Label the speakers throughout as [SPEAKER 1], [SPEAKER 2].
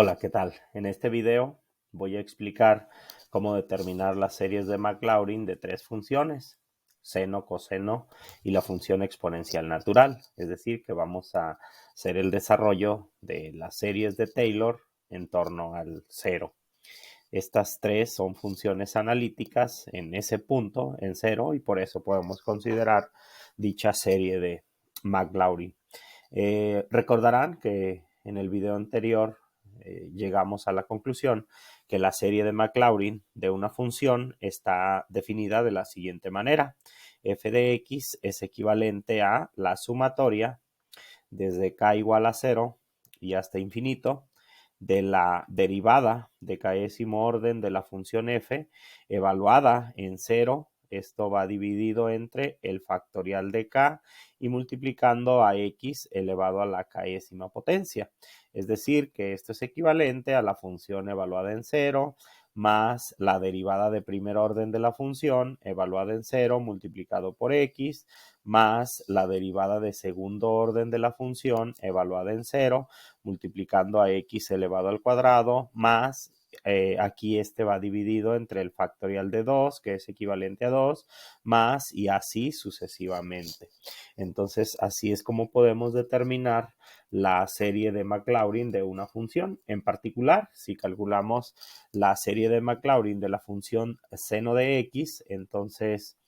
[SPEAKER 1] Hola, ¿qué tal? En este video voy a explicar cómo determinar las series de Maclaurin de tres funciones: seno, coseno y la función exponencial natural. Es decir, que vamos a hacer el desarrollo de las series de Taylor en torno al cero. Estas tres son funciones analíticas en ese punto, en cero, y por eso podemos considerar dicha serie de Maclaurin. Recordarán que en el video anterior llegamos a la conclusión que la serie de Maclaurin de una función está definida de la siguiente manera: f de x es equivalente a la sumatoria desde k igual a 0 y hasta infinito de la derivada de késimo orden de la función f evaluada en 0. Esto va dividido entre el factorial de k y multiplicando a x elevado a la késima potencia. Es decir, que esto es equivalente a la función evaluada en 0 más la derivada de primer orden de la función evaluada en 0 multiplicado por x más la derivada de segundo orden de la función evaluada en 0 multiplicando a x elevado al cuadrado más aquí este va dividido entre el factorial de 2, que es equivalente a 2, más y así sucesivamente. Entonces, así es como podemos determinar la serie de Maclaurin de una función. En particular, si calculamos la serie de Maclaurin de la función seno de x, entonces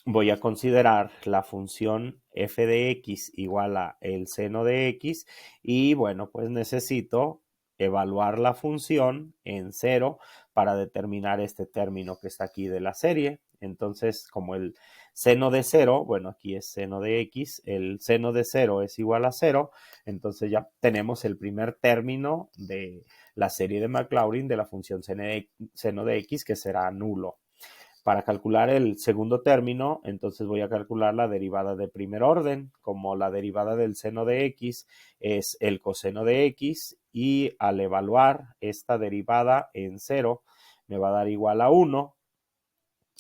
[SPEAKER 1] voy a considerar la función f de x igual a el seno de x y bueno, pues necesito evaluar la función en 0 para determinar este término que está aquí de la serie. Entonces, como el seno de 0, bueno, aquí es seno de x, el seno de 0 es igual a 0, entonces ya tenemos el primer término de la serie de Maclaurin de la función seno de x, que será nulo. Para calcular el segundo término, entonces voy a calcular la derivada de primer orden. Como la derivada del seno de x es el coseno de x, y al evaluar esta derivada en 0 me va a dar igual a 1.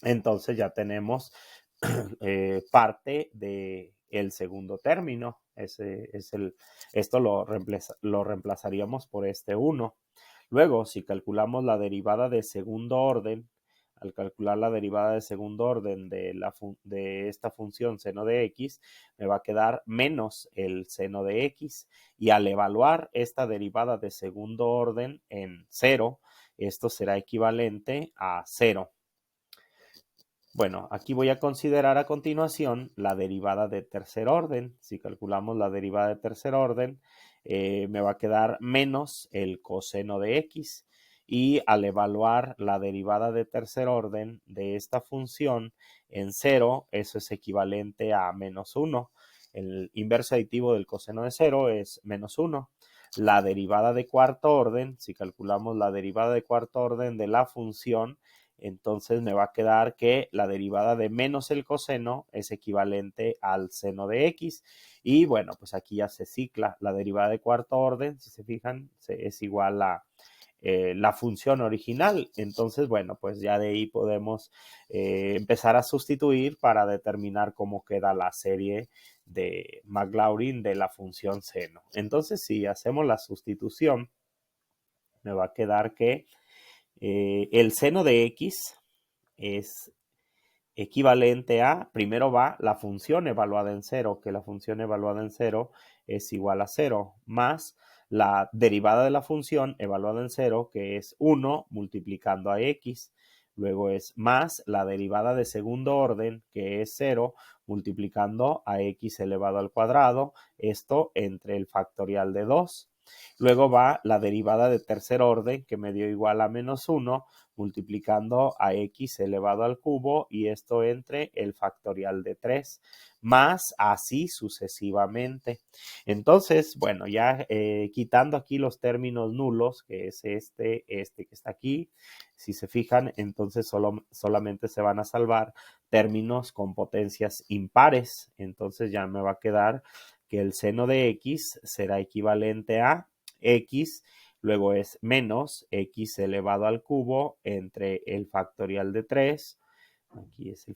[SPEAKER 1] Entonces ya tenemos parte del segundo término. Esto lo reemplazaríamos por este 1. Luego, si calculamos la derivada de segundo orden, al calcular la derivada de segundo orden de esta función seno de x, me va a quedar menos el seno de x. Y al evaluar esta derivada de segundo orden en 0, esto será equivalente a 0. Bueno, aquí voy a considerar a continuación la derivada de tercer orden. Si calculamos la derivada de tercer orden, me va a quedar menos el coseno de x. Y al evaluar la derivada de tercer orden de esta función en 0, eso es equivalente a menos 1. El inverso aditivo del coseno de 0 es menos 1. La derivada de cuarto orden, si calculamos la derivada de cuarto orden de la función, entonces me va a quedar que la derivada de menos el coseno es equivalente al seno de x. Y bueno, pues aquí ya se cicla la derivada de cuarto orden, si se fijan, es igual a la función original. Entonces, bueno, pues ya de ahí podemos empezar a sustituir para determinar cómo queda la serie de Maclaurin de la función seno. Entonces, si hacemos la sustitución, me va a quedar que el seno de x es equivalente a, primero va la función evaluada en 0, que la función evaluada en 0 es igual a 0, más la derivada de la función evaluada en 0, que es 1 multiplicando a x. Luego es más la derivada de segundo orden, que es 0, multiplicando a x elevado al cuadrado, esto entre el factorial de 2. Luego va la derivada de tercer orden, que me dio igual a menos 1, multiplicando a x elevado al cubo, y esto entre el factorial de 3, más así sucesivamente. Entonces, bueno, ya quitando aquí los términos nulos, que es este que está aquí, si se fijan, entonces solamente se van a salvar términos con potencias impares. Entonces ya me va a quedar que el seno de x será equivalente a x, luego es menos x elevado al cubo entre el factorial de 3 Aquí es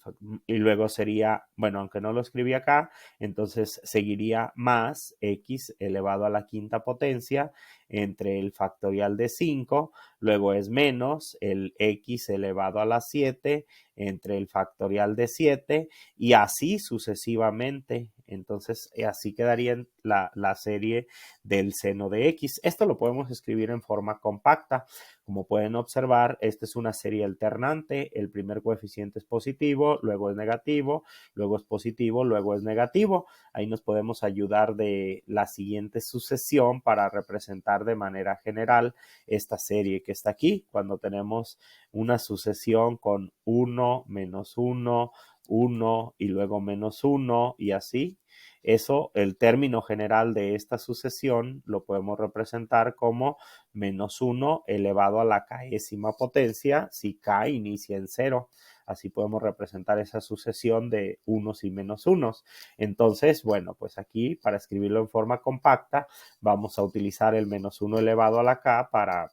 [SPEAKER 1] y luego sería, bueno, aunque no lo escribí acá, entonces seguiría más x elevado a la quinta potencia entre el factorial de 5, luego es menos el x elevado a la 7 entre el factorial de 7 y así sucesivamente. Entonces, así quedaría la serie del seno de x. Esto lo podemos escribir en forma compacta. Como pueden observar, esta es una serie alternante. El primer coeficiente es positivo, luego es negativo, luego es positivo, luego es negativo. Ahí nos podemos ayudar de la siguiente sucesión para representar de manera general esta serie que está aquí. Cuando tenemos una sucesión con 1, menos 1, 1 y luego menos 1 y así. Eso, el término general de esta sucesión lo podemos representar como menos 1 elevado a la késima potencia si k inicia en 0. Así podemos representar esa sucesión de unos y menos unos. Entonces, bueno, pues aquí para escribirlo en forma compacta vamos a utilizar el menos 1 elevado a la k para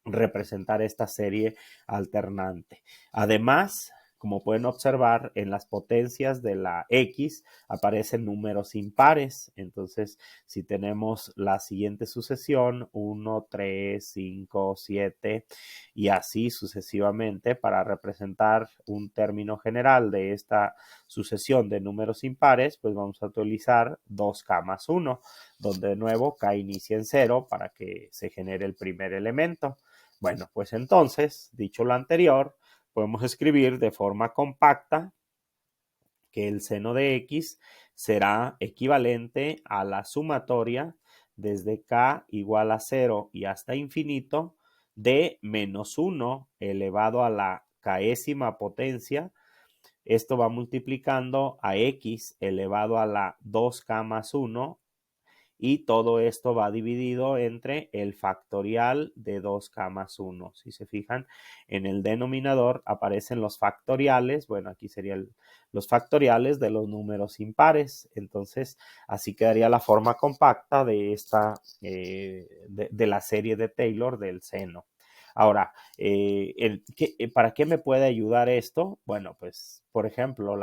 [SPEAKER 1] representar esta serie alternante. Además, como pueden observar, en las potencias de la X aparecen números impares. Entonces, si tenemos la siguiente sucesión, 1, 3, 5, 7 y así sucesivamente, para representar un término general de esta sucesión de números impares, pues vamos a utilizar 2k más 1, donde de nuevo k inicia en 0 para que se genere el primer elemento. Bueno, pues entonces, dicho lo anterior, podemos escribir de forma compacta que el seno de x será equivalente a la sumatoria desde k igual a 0 y hasta infinito de menos 1 elevado a la késima potencia. Esto va multiplicando a x elevado a la 2k más 1 y todo esto va dividido entre el factorial de 2k más 1. Si se fijan, en el denominador aparecen los factoriales, bueno, aquí serían los factoriales de los números impares. Entonces, así quedaría la forma compacta de esta, de la serie de Taylor del seno. Ahora, ¿para qué me puede ayudar esto? Bueno, pues, por ejemplo,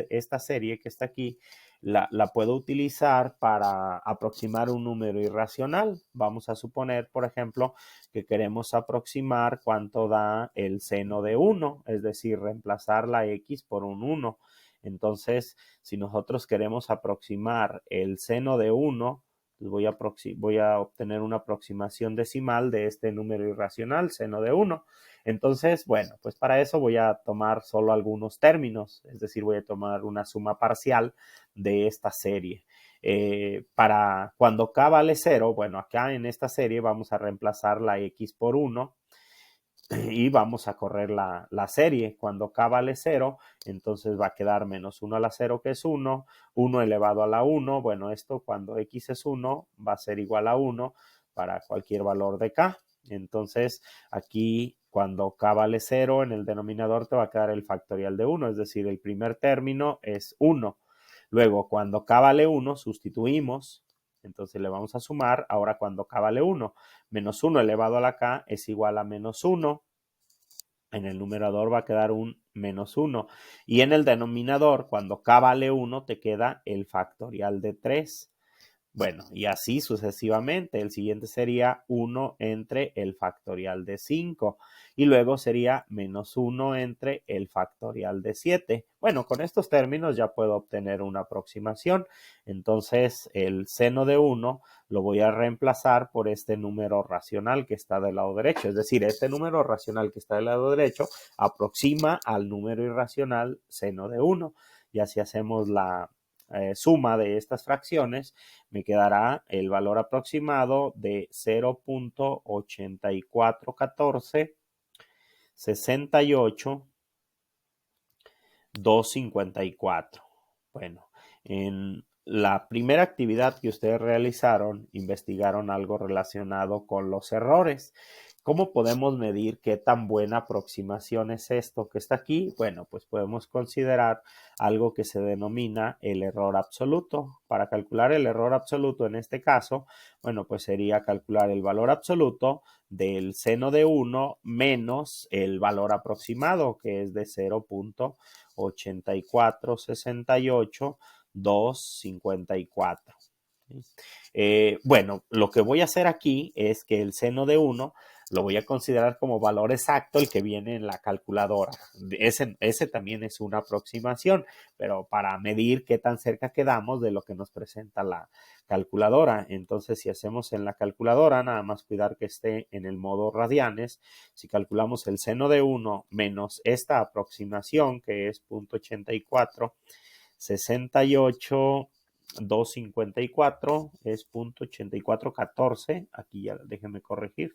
[SPEAKER 1] esta serie que está aquí, la puedo utilizar para aproximar un número irracional. Vamos a suponer, por ejemplo, que queremos aproximar cuánto da el seno de 1, es decir, reemplazar la x por un 1. Entonces, si nosotros queremos aproximar el seno de 1, voy a obtener una aproximación decimal de este número irracional, seno de 1. Entonces, bueno, pues para eso voy a tomar solo algunos términos, es decir, voy a tomar una suma parcial de esta serie. Para cuando k vale 0, bueno, acá en esta serie vamos a reemplazar la x por 1 y vamos a correr la serie. Cuando k vale 0, entonces va a quedar menos 1 a la 0, que es 1, 1 elevado a la 1. Bueno, esto cuando x es 1 va a ser igual a 1 para cualquier valor de k. Entonces, aquí cuando k vale 0, en el denominador te va a quedar el factorial de 1, es decir, el primer término es 1. Luego, cuando k vale 1, sustituimos. Entonces le vamos a sumar, ahora cuando k vale 1, menos 1 elevado a la k es igual a menos 1. En el numerador va a quedar un menos 1. Y en el denominador, cuando k vale 1, te queda el factorial de 3. Bueno, y así sucesivamente. El siguiente sería 1 entre el factorial de 5. Y luego sería menos 1 entre el factorial de 7. Bueno, con estos términos ya puedo obtener una aproximación. Entonces, el seno de 1 lo voy a reemplazar por este número racional que está del lado derecho. Es decir, este número racional que está del lado derecho aproxima al número irracional seno de 1. Y así hacemos la suma de estas fracciones, me quedará el valor aproximado de 0.8414 68 254. Bueno, en la primera actividad que ustedes realizaron, investigaron algo relacionado con los errores. ¿Cómo podemos medir qué tan buena aproximación es esto que está aquí? Bueno, pues podemos considerar algo que se denomina el error absoluto. Para calcular el error absoluto en este caso, bueno, pues sería calcular el valor absoluto del seno de 1 menos el valor aproximado, que es de 0.8468,254. Bueno, lo que voy a hacer aquí es que el seno de 1 lo voy a considerar como valor exacto el que viene en la calculadora. Ese también es una aproximación, pero para medir qué tan cerca quedamos de lo que nos presenta la calculadora. Entonces, si hacemos en la calculadora, nada más cuidar que esté en el modo radianes. Si calculamos el seno de 1 menos esta aproximación, que es 0.8468, 254 es 0.8414. Aquí ya déjenme corregir.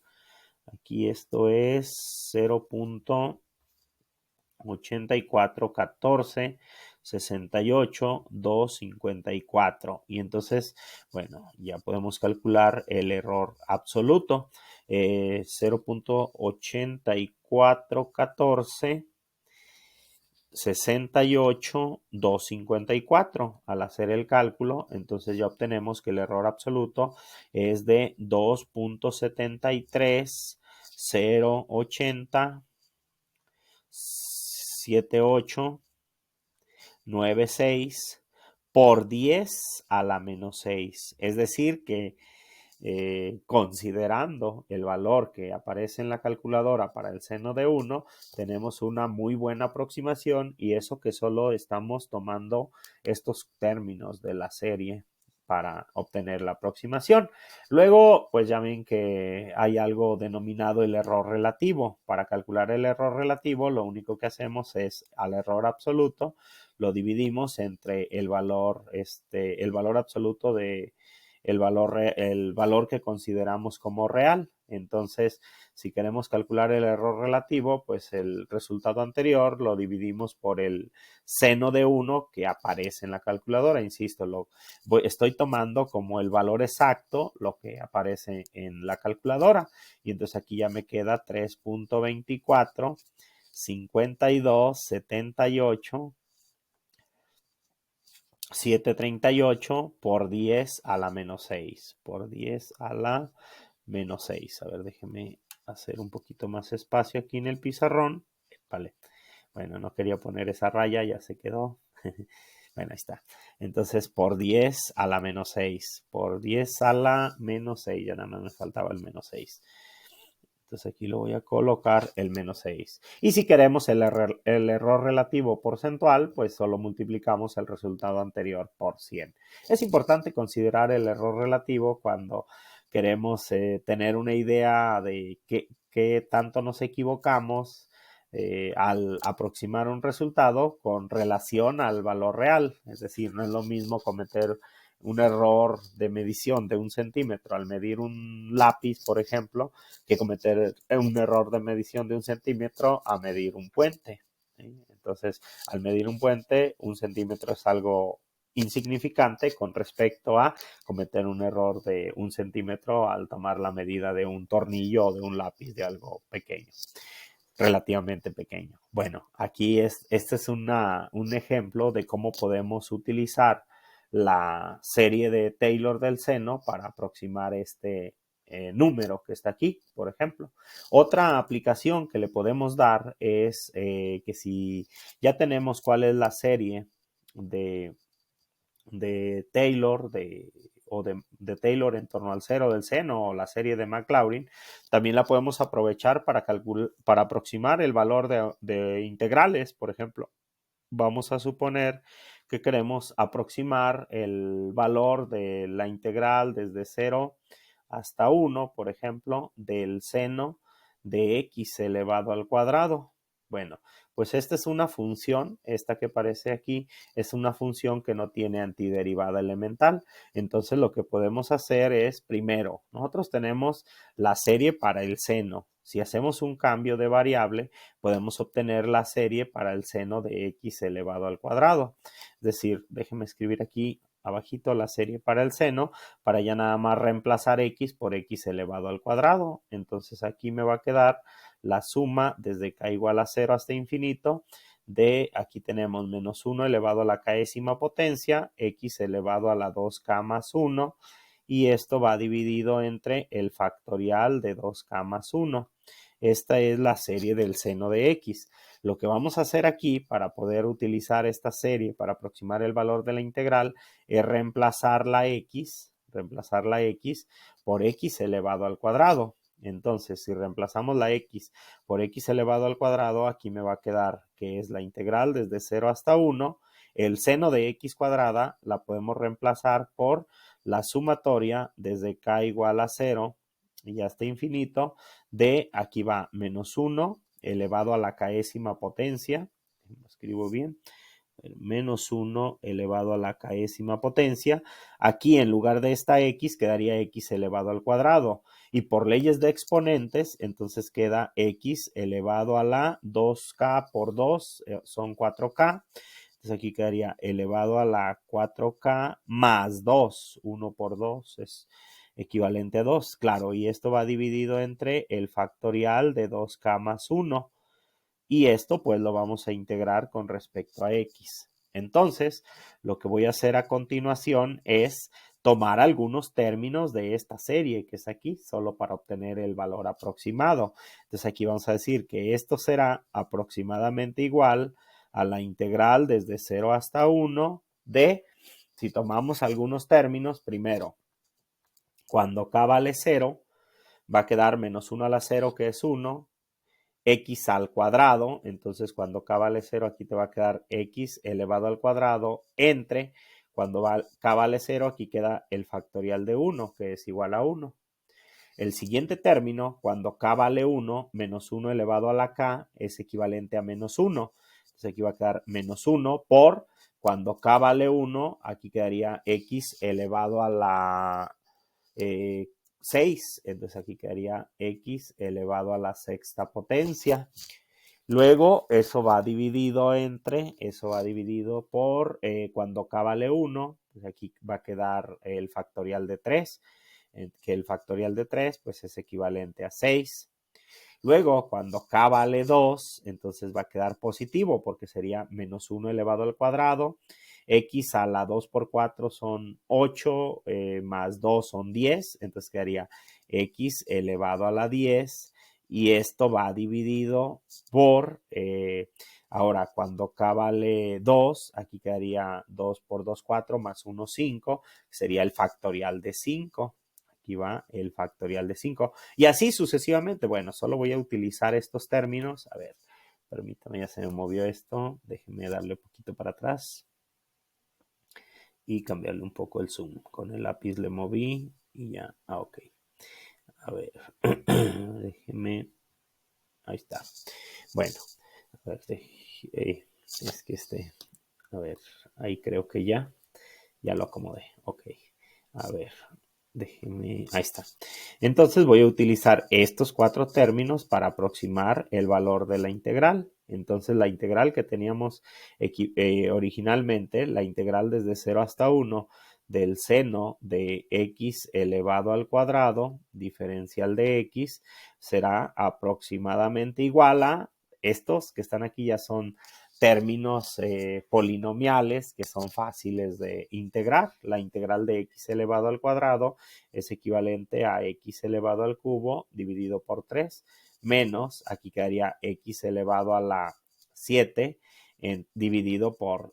[SPEAKER 1] Aquí esto es 0.8414 68 254. Y entonces, bueno, ya podemos calcular el error absoluto. 0.8414 68 254. Al hacer el cálculo, entonces ya obtenemos que el error absoluto es de 2.73 080 7896 por 10 a la menos 6. Es decir que considerando el valor que aparece en la calculadora para el seno de 1, tenemos una muy buena aproximación, y eso que solo estamos tomando estos términos de la serie para obtener la aproximación. Luego, pues ya ven que hay algo denominado el error relativo. Para calcular el error relativo, lo único que hacemos es al error absoluto lo dividimos entre el valor absoluto de el valor que consideramos como real. Entonces, si queremos calcular el error relativo, pues el resultado anterior lo dividimos por el seno de 1 que aparece en la calculadora. Insisto, estoy tomando como el valor exacto lo que aparece en la calculadora. Y entonces aquí ya me queda 3.24 52 78 738 por 10 a la menos 6. Por 10 a la menos 6. A ver, déjeme hacer un poquito más espacio aquí en el pizarrón. Vale. Bueno, no quería poner esa raya, ya se quedó. Bueno, ahí está. Entonces, por 10 a la menos 6. Por 10 a la menos 6. Ya nada más me faltaba el menos 6. Entonces aquí lo voy a colocar el menos 6. Y si queremos el error relativo porcentual, pues solo multiplicamos el resultado anterior por 100. Es importante considerar el error relativo cuando queremos tener una idea de qué tanto nos equivocamos al aproximar un resultado con relación al valor real. Es decir, no es lo mismo cometer un error de medición de 1 centímetro al medir un lápiz, por ejemplo, que cometer un error de medición de 1 centímetro a medir un puente. ¿Sí? Entonces, al medir un puente, 1 centímetro es algo insignificante con respecto a cometer un error de 1 centímetro al tomar la medida de un tornillo o de un lápiz, de algo pequeño, relativamente pequeño. Bueno, aquí este es un ejemplo de cómo podemos utilizar la serie de Taylor del seno para aproximar este número que está aquí, por ejemplo. Otra aplicación que le podemos dar es que si ya tenemos cuál es la serie de Taylor de Taylor en torno al cero del seno, o la serie de Maclaurin, también la podemos aprovechar para aproximar el valor de integrales. Por ejemplo, vamos a suponer que queremos aproximar el valor de la integral desde 0 hasta 1, por ejemplo, del seno de x elevado al cuadrado. Bueno, pues esta es una función, esta que aparece aquí es una función que no tiene antiderivada elemental. Entonces lo que podemos hacer es, primero, nosotros tenemos la serie para el seno. Si hacemos un cambio de variable, podemos obtener la serie para el seno de x elevado al cuadrado. Es decir, déjenme escribir aquí abajito la serie para el seno, para ya nada más reemplazar x por x elevado al cuadrado. Entonces aquí me va a quedar la suma desde k igual a 0 hasta infinito de, aquí tenemos menos 1 elevado a la késima potencia, x elevado a la 2k más 1, y esto va dividido entre el factorial de 2k más 1. Esta es la serie del seno de x. Lo que vamos a hacer aquí para poder utilizar esta serie para aproximar el valor de la integral es reemplazar la x por x elevado al cuadrado. Entonces, si reemplazamos la x por x elevado al cuadrado, aquí me va a quedar que es la integral desde 0 hasta 1. El seno de x cuadrada la podemos reemplazar por la sumatoria desde k igual a 0 y hasta infinito de, aquí va, menos 1 elevado a la késima potencia, lo escribo bien, menos 1 elevado a la késima potencia. Aquí en lugar de esta x quedaría x elevado al cuadrado. Y por leyes de exponentes, entonces queda x elevado a la 2k por 2, son 4k. Entonces aquí quedaría elevado a la 4k más 2. 1 por 2 es equivalente a 2. Claro, y esto va dividido entre el factorial de 2k más 1. Y esto pues lo vamos a integrar con respecto a x. Entonces, lo que voy a hacer a continuación es tomar algunos términos de esta serie que es aquí, solo para obtener el valor aproximado. Entonces aquí vamos a decir que esto será aproximadamente igual a la integral desde 0 hasta 1 de, si tomamos algunos términos, primero, cuando k vale 0, va a quedar menos 1 a la 0, que es 1, x al cuadrado, entonces cuando k vale 0, aquí te va a quedar x elevado al cuadrado, entre, cuando k vale 0, aquí queda el factorial de 1, que es igual a 1. El siguiente término, cuando k vale 1, menos 1 elevado a la k es equivalente a menos 1. Entonces aquí va a quedar menos 1 por, cuando k vale 1, aquí quedaría x elevado a la 6. Entonces aquí quedaría x elevado a la sexta potencia. Luego eso va dividido por cuando k vale 1, pues aquí va a quedar el factorial de 3, que el factorial de 3 pues es equivalente a 6. Luego, cuando k vale 2, entonces va a quedar positivo porque sería menos 1 elevado al cuadrado. X a la 2 por 4 son 8, más 2 son 10, entonces quedaría x elevado a la 10 y esto va dividido por, ahora cuando k vale 2, aquí quedaría 2 por 2, 4, más 1, 5, sería el factorial de 5. Aquí va el factorial de 5. Y así sucesivamente. Bueno, solo voy a utilizar estos términos. A ver, permítame, ya se me movió esto. Déjenme darle un poquito para atrás. Y cambiarle un poco el zoom. Con el lápiz le moví y ya. Ok. A ver, déjenme. Ahí está. Bueno, a ver, es que a ver, ahí creo que ya lo acomodé. Ok. A ver, déjeme, ahí está. Entonces voy a utilizar estos 4 términos para aproximar el valor de la integral. Entonces la integral que teníamos originalmente, la integral desde 0 hasta 1 del seno de x elevado al cuadrado, diferencial de x, será aproximadamente igual a estos que están aquí, ya son términos polinomiales que son fáciles de integrar. La integral de x elevado al cuadrado es equivalente a x elevado al cubo dividido por 3, menos, aquí quedaría x elevado a la 7 dividido por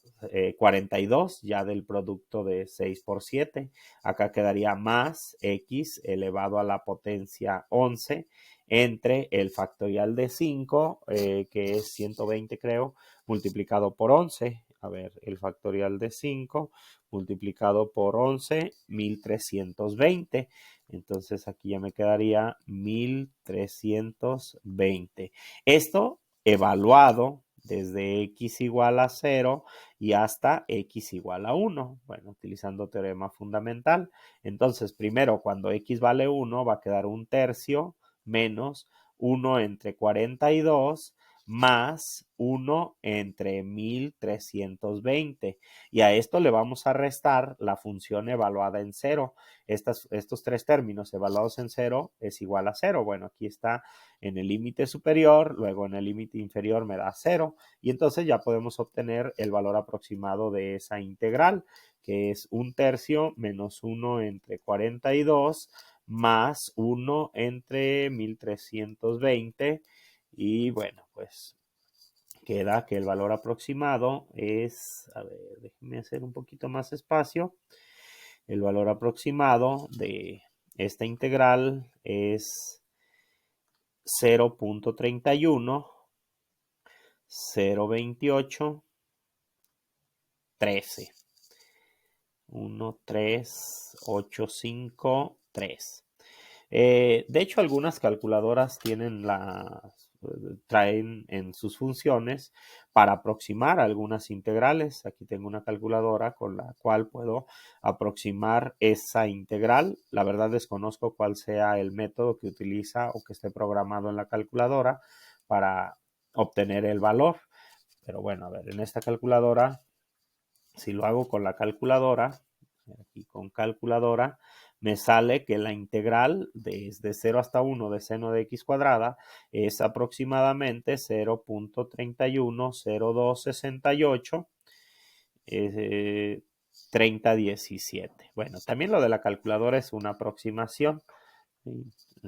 [SPEAKER 1] 42, ya del producto de 6 por 7. Acá quedaría más x elevado a la potencia 11 entre el factorial de 5, que es 120 creo, multiplicado por 11. A ver, el factorial de 5 multiplicado por 11, 1320. Entonces aquí ya me quedaría 1320. Esto evaluado desde x igual a 0 y hasta x igual a 1. Bueno, utilizando teorema fundamental. Entonces, primero, cuando x vale 1, va a quedar 1/3 menos 1 entre 42 más 1 entre 1320. Y a esto le vamos a restar la función evaluada en 0. Estos tres términos evaluados en 0 es igual a 0. Bueno, aquí está en el límite superior, luego en el límite inferior me da 0. Y entonces ya podemos obtener el valor aproximado de esa integral, que es 1/3 menos 1 entre 42 más 1 entre 1320. Y bueno, pues queda que el valor aproximado es, a ver, déjenme hacer un poquito más espacio. El valor aproximado de esta integral es 0.31, 0.28, 13. 1, 3, 8, 5, 3. De hecho, algunas calculadoras traen en sus funciones para aproximar algunas integrales. Aquí tengo una calculadora con la cual puedo aproximar esa integral. La verdad desconozco cuál sea el método que utiliza o que esté programado en la calculadora para obtener el valor. Pero bueno, a ver, en esta calculadora, si lo hago con la calculadora, aquí con calculadora, me sale que la integral desde 0 hasta 1 de seno de x cuadrada es aproximadamente 0.310268 3017. Bueno, también lo de la calculadora es una aproximación.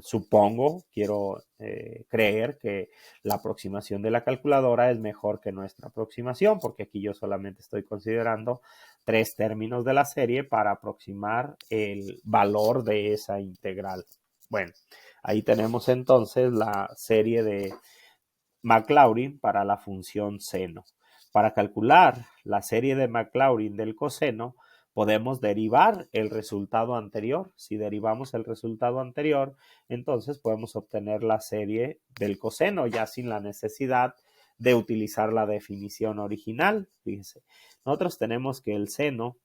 [SPEAKER 1] Supongo, quiero creer que la aproximación de la calculadora es mejor que nuestra aproximación, porque aquí yo solamente estoy considerando tres términos de la serie para aproximar el valor de esa integral. Bueno, ahí tenemos entonces la serie de Maclaurin para la función seno. Para calcular la serie de Maclaurin del coseno, podemos derivar el resultado anterior. Si derivamos el resultado anterior, entonces podemos obtener la serie del coseno ya sin la necesidad de utilizar la definición original. Fíjense, nosotros tenemos que el seno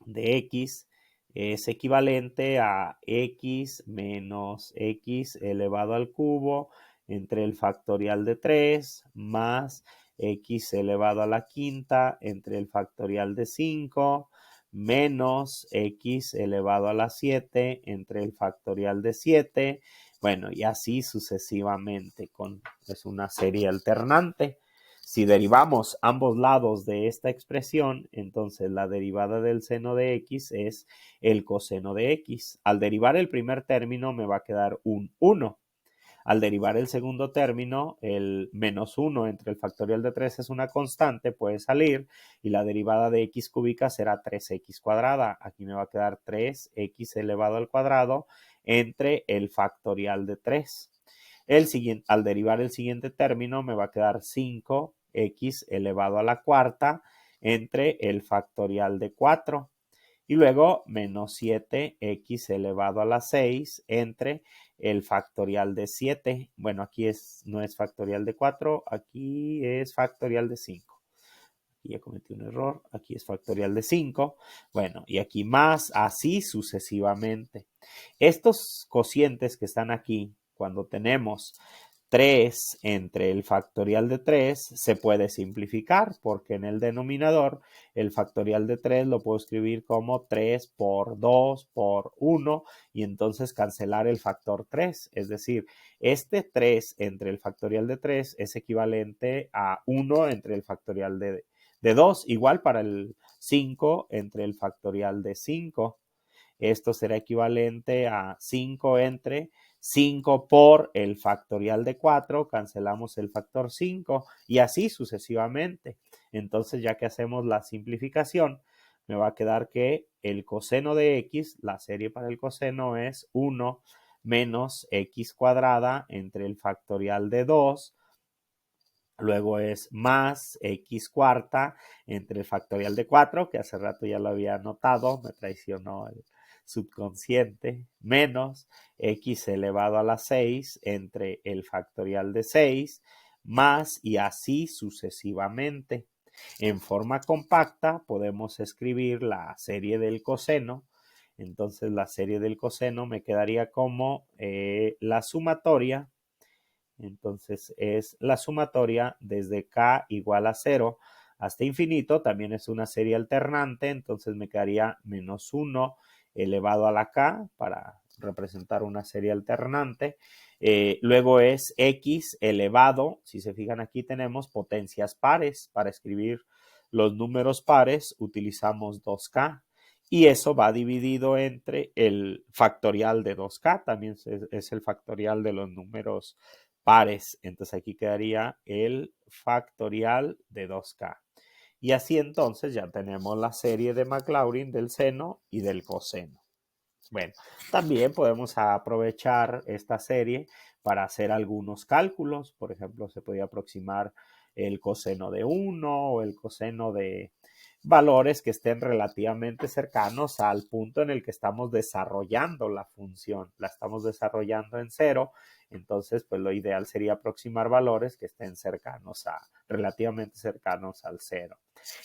[SPEAKER 1] de x es equivalente a x menos x elevado al cubo entre el factorial de 3 más x elevado a la quinta entre el factorial de 5 menos x elevado a la 7 entre el factorial de 7. Bueno, y así sucesivamente es una serie alternante. Si derivamos ambos lados de esta expresión, entonces la derivada del seno de x es el coseno de x. Al derivar el primer término me va a quedar un 1. Al derivar el segundo término, el menos 1 entre el factorial de 3 es una constante, puede salir, y la derivada de x cúbica será 3x cuadrada. Aquí me va a quedar 3x elevado al cuadrado entre el factorial de 3. Al derivar el siguiente término me va a quedar 5x elevado a la cuarta entre el factorial de 4. Y luego menos 7x elevado a la 6 entre el factorial de 7. Bueno, aquí no es factorial de 4, aquí es factorial de 5. Aquí ya cometí un error, aquí es factorial de 5. Bueno, y aquí más, así sucesivamente. Estos cocientes que están aquí, cuando tenemos 3 entre el factorial de 3 se puede simplificar porque en el denominador el factorial de 3 lo puedo escribir como 3 por 2 por 1 y entonces cancelar el factor 3. Es decir, este 3 entre el factorial de 3 es equivalente a 1 entre el factorial de 2. Igual para el 5 entre el factorial de 5. Esto será equivalente a 5 entre 5 por el factorial de 4, cancelamos el factor 5 y así sucesivamente. Entonces, ya que hacemos la simplificación, me va a quedar que el coseno de x, la serie para el coseno es 1 menos x cuadrada entre el factorial de 2. Luego es más x cuarta entre el factorial de 4, que hace rato ya lo había anotado, me traicionó el subconsciente, menos x elevado a la 6 entre el factorial de 6, más y así sucesivamente. En forma compacta podemos escribir la serie del coseno. Entonces la serie del coseno me quedaría como la sumatoria Entonces es la sumatoria desde k igual a 0 hasta infinito. También es una serie alternante, entonces me quedaría menos 1 elevado a la k para representar una serie alternante. Luego es x elevado, si se fijan aquí tenemos potencias pares. Para escribir los números pares utilizamos 2k. Y eso va dividido entre el factorial de 2k, también es el factorial de los números pares. Entonces aquí quedaría el factorial de 2k. Y así entonces ya tenemos la serie de Maclaurin del seno y del coseno. Bueno, también podemos aprovechar esta serie para hacer algunos cálculos. Por ejemplo, se podría aproximar el coseno de 1 o el coseno de valores que estén relativamente cercanos al punto en el que estamos desarrollando la función. La estamos desarrollando en 0, entonces pues lo ideal sería aproximar valores que estén relativamente cercanos al 0.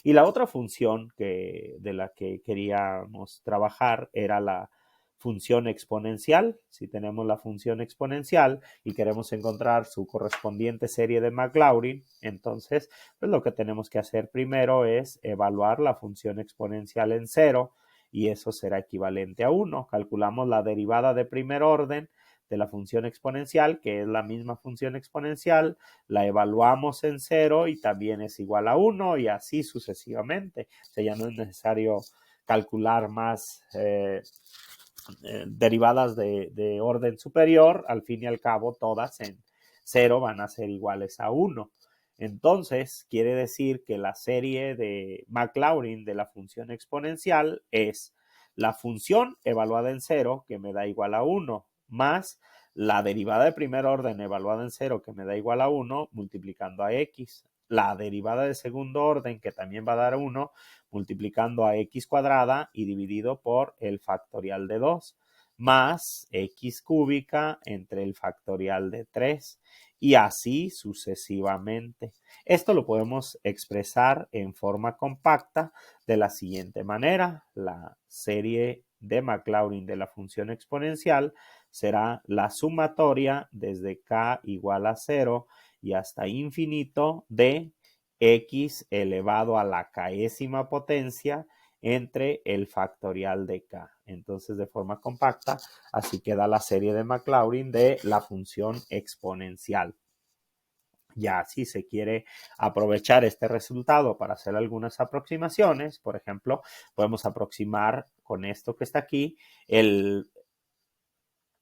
[SPEAKER 1] Y la otra función de la que queríamos trabajar era la función exponencial. Si tenemos la función exponencial y queremos encontrar su correspondiente serie de Maclaurin, entonces pues lo que tenemos que hacer primero es evaluar la función exponencial en 0 y eso será equivalente a 1. Calculamos la derivada de primer orden de la función exponencial, que es la misma función exponencial, la evaluamos en 0 y también es igual a 1 y así sucesivamente. O sea, ya no es necesario calcular más derivadas de orden superior. Al fin y al cabo todas en 0 van a ser iguales a 1. Entonces quiere decir que la serie de Maclaurin de la función exponencial es la función evaluada en 0 que me da igual a 1 más la derivada de primer orden evaluada en 0 que me da igual a 1 multiplicando a x. La derivada de segundo orden que también va a dar 1 multiplicando a x cuadrada y dividido por el factorial de 2 más x cúbica entre el factorial de 3 y así sucesivamente. Esto lo podemos expresar en forma compacta de la siguiente manera. La serie de Maclaurin de la función exponencial será la sumatoria desde k igual a 0 y hasta infinito de x elevado a la késima potencia entre el factorial de k. Entonces, de forma compacta, así queda la serie de Maclaurin de la función exponencial. Ya si se quiere aprovechar este resultado para hacer algunas aproximaciones, por ejemplo, podemos aproximar con esto que está aquí el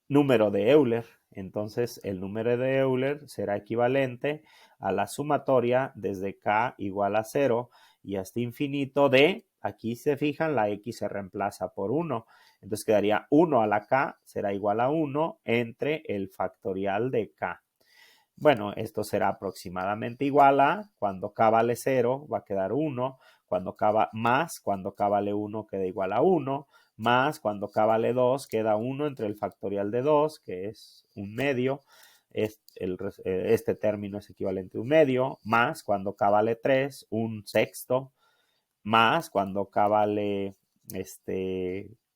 [SPEAKER 1] número de Euler. Entonces, el número de Euler será equivalente a la sumatoria desde k igual a 0 y hasta infinito de, aquí se fijan, la x se reemplaza por 1. Entonces quedaría 1 a la k será igual a 1 entre el factorial de k. Bueno, esto será aproximadamente igual a cuando k vale 0 va a quedar 1, cuando k vale 1 queda igual a 1, más cuando k vale 2 queda 1 entre el factorial de 2, que es un medio. Este término es equivalente a un medio, más cuando k vale 3, un sexto, más cuando k vale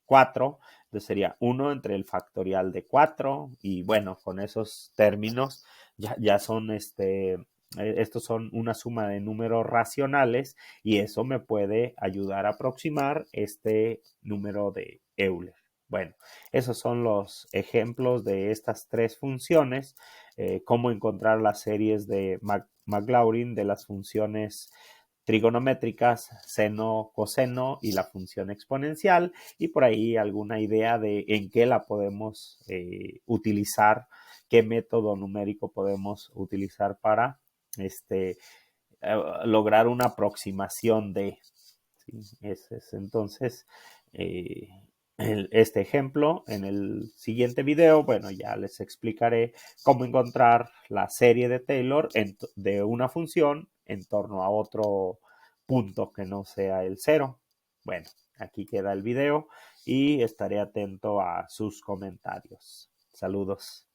[SPEAKER 1] 4, entonces sería 1 entre el factorial de 4 y bueno, con esos términos ya son estos son una suma de números racionales y eso me puede ayudar a aproximar este número de Euler. Bueno, esos son los ejemplos de estas tres funciones, cómo encontrar las series de Maclaurin de las funciones trigonométricas, seno, coseno y la función exponencial, y por ahí alguna idea de en qué la podemos utilizar, qué método numérico podemos utilizar para lograr una aproximación de. ¿Sí? Entonces, este ejemplo en el siguiente video, bueno, ya les explicaré cómo encontrar la serie de Taylor de una función en torno a otro punto que no sea el 0. Bueno, aquí queda el video y estaré atento a sus comentarios. Saludos.